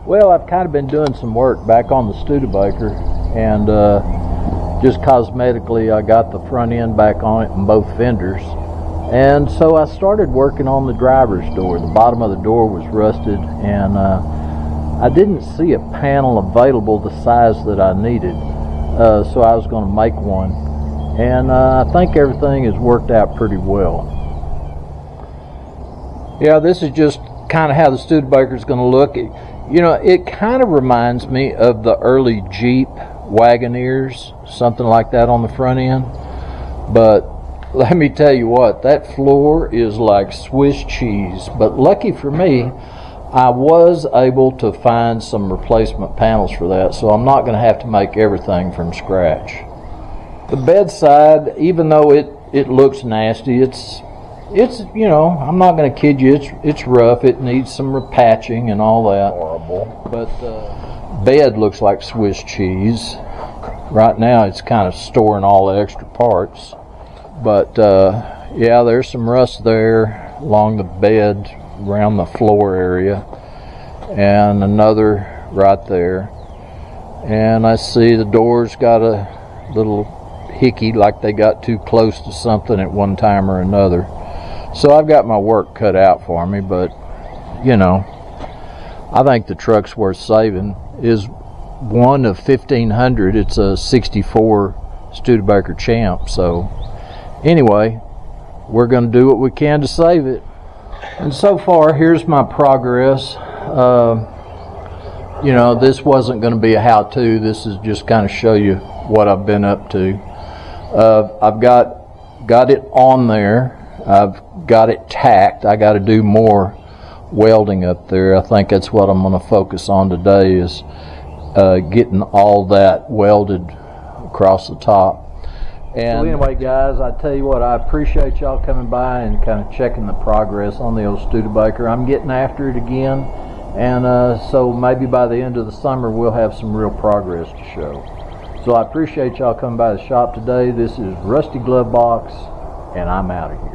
Well, I've kind of been doing some work back on the Studebaker, and just cosmetically I got the front end back on it in both fenders. And so I started working on the driver's door. The bottom of the door was rusted, and I didn't see a panel available the size that I needed, so I was going to make one. And I think everything has worked out pretty well. Yeah, this is just kind of how the Studebaker is going to look. You know, it kind of reminds me of the early Jeep Wagoneers, something like that on the front end. But let me tell you what, that floor is like Swiss cheese. But lucky for me, I was able to find some replacement panels for that, so I'm not going to have to make everything from scratch. The bedside, even though it looks nasty, it's you know, I'm not going to kid you, it's rough. It needs some repatching and all that. Horrible. But bed looks like Swiss cheese. Right now it's kind of storing all the extra parts. But yeah, there's some rust there along the bed, around the floor area, and another right there. And I see the door's got a little hickey, like they got too close to something at one time or another. So I've got my work cut out for me, but you know, I think the truck's worth saving. Is one of 1,500. It's a 64 Studebaker Champ. So anyway, we're going to do what we can to save it. And so far, here's my progress. You know, this wasn't going to be a how-to. This is just kind of show you what I've been up to. I've got it on there. I've got it tacked. I got to do more welding up there. I think that's what I'm going to focus on today, is getting all that welded across the top. And so anyway, guys, I tell you what, I appreciate y'all coming by and kind of checking the progress on the old Studebaker. I'm getting after it again, and so maybe by the end of the summer we'll have some real progress to show. So I appreciate y'all coming by the shop today. This is Rusty Glove Box, and I'm out of here.